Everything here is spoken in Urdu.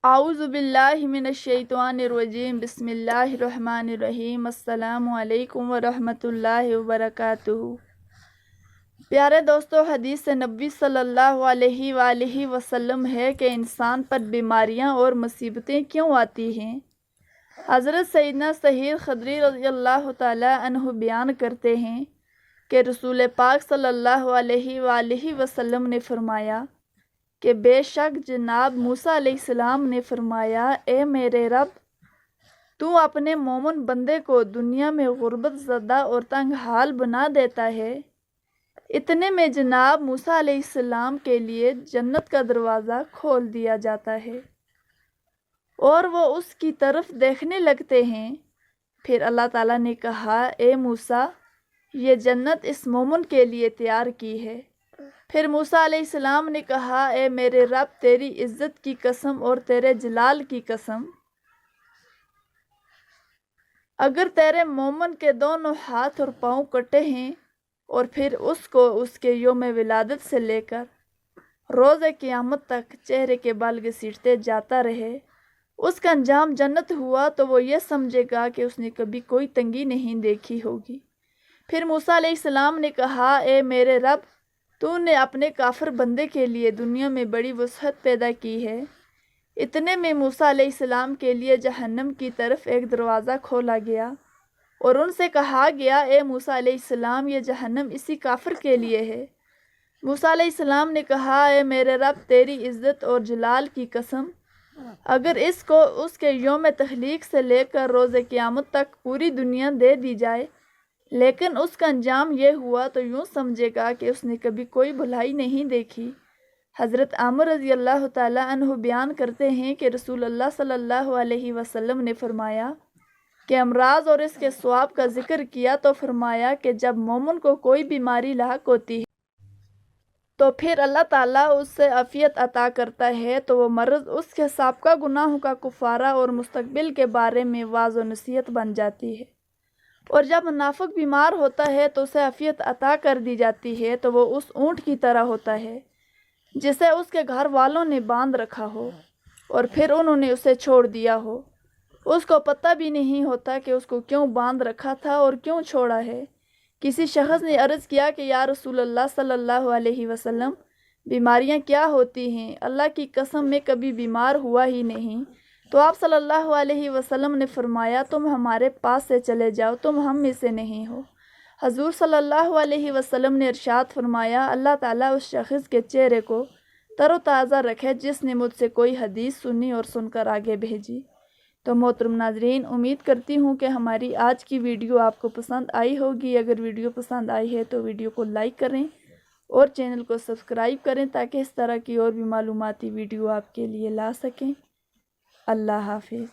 اعوذ باللہ من الشیطان الرجیم بسم اللہ الرحمن الرحیم السلام علیکم ورحمۃ اللہ وبرکاتہ۔ پیارے دوستو، حدیث نبی صلی اللہ علیہ وآلہ وسلم ہے کہ انسان پر بیماریاں اور مصیبتیں کیوں آتی ہیں۔ حضرت سیدنا سہیل خدری رضی اللہ تعالی عنہ بیان کرتے ہیں کہ رسول پاک صلی اللہ علیہ وآلہ وسلم نے فرمایا کہ بے شک جناب موسیٰ علیہ السلام نے فرمایا، اے میرے رب، تو اپنے مومن بندے کو دنیا میں غربت زدہ اور تنگ حال بنا دیتا ہے۔ اتنے میں جناب موسیٰ علیہ السلام کے لیے جنت کا دروازہ کھول دیا جاتا ہے اور وہ اس کی طرف دیکھنے لگتے ہیں۔ پھر اللہ تعالیٰ نے کہا، اے موسیٰ، یہ جنت اس مومن کے لیے تیار کی ہے۔ پھر موسیٰ علیہ السلام نے کہا، اے میرے رب، تیری عزت کی قسم اور تیرے جلال کی قسم، اگر تیرے مومن کے دونوں ہاتھ اور پاؤں کٹے ہیں اور پھر اس کو اس کے یوم ولادت سے لے کر روز قیامت تک چہرے کے بال گھسیٹتے جاتا رہے، اس کا انجام جنت ہوا، تو وہ یہ سمجھے گا کہ اس نے کبھی کوئی تنگی نہیں دیکھی ہوگی۔ پھر موسیٰ علیہ السلام نے کہا، اے میرے رب، تو نے اپنے کافر بندے کے لیے دنیا میں بڑی وسعت پیدا کی ہے۔ اتنے میں موسیٰ علیہ السلام کے لیے جہنم کی طرف ایک دروازہ کھولا گیا اور ان سے کہا گیا، اے موسیٰ علیہ السلام، یہ جہنم اسی کافر کے لیے ہے۔ موسیٰ علیہ السلام نے کہا، اے میرے رب، تیری عزت اور جلال کی قسم، اگر اس کو اس کے یوم تخلیق سے لے کر روز قیامت تک پوری دنیا دے دی جائے، لیکن اس کا انجام یہ ہوا، تو یوں سمجھے گا کہ اس نے کبھی کوئی بھلائی نہیں دیکھی۔ حضرت عامر رضی اللہ تعالیٰ عنہ بیان کرتے ہیں کہ رسول اللہ صلی اللہ علیہ وسلم نے فرمایا کہ امراض اور اس کے ثواب کا ذکر کیا تو فرمایا کہ جب مومن کو کوئی بیماری لاحق ہوتی ہے تو پھر اللہ تعالیٰ اس سے عافیت عطا کرتا ہے، تو وہ مرض اس کے سابقہ گناہوں کا کفارہ اور مستقبل کے بارے میں واعظ و نصیحت بن جاتی ہے۔ اور جب منافق بیمار ہوتا ہے تو اسے عافیت عطا کر دی جاتی ہے، تو وہ اس اونٹ کی طرح ہوتا ہے جسے اس کے گھر والوں نے باندھ رکھا ہو اور پھر انہوں نے اسے چھوڑ دیا ہو۔ اس کو پتہ بھی نہیں ہوتا کہ اس کو کیوں باندھ رکھا تھا اور کیوں چھوڑا ہے۔ کسی شخص نے عرض کیا کہ یا رسول اللہ صلی اللہ علیہ وسلم، بیماریاں کیا ہوتی ہیں؟ اللہ کی قسم، میں کبھی بیمار ہوا ہی نہیں۔ تو آپ صلی اللہ علیہ وسلم نے فرمایا، تم ہمارے پاس سے چلے جاؤ، تم ہم میں سے نہیں ہو۔ حضور صلی اللہ علیہ وسلم نے ارشاد فرمایا، اللہ تعالیٰ اس شخص کے چہرے کو تر و تازہ رکھے جس نے مجھ سے کوئی حدیث سنی اور سن کر آگے بھیجی۔ تو محترم ناظرین، امید کرتی ہوں کہ ہماری آج کی ویڈیو آپ کو پسند آئی ہوگی۔ اگر ویڈیو پسند آئی ہے تو ویڈیو کو لائک کریں اور چینل کو سبسکرائب کریں تاکہ اس طرح کی اور بھی معلوماتی ویڈیو آپ کے لیے لا سکیں۔ اللہ حافظ۔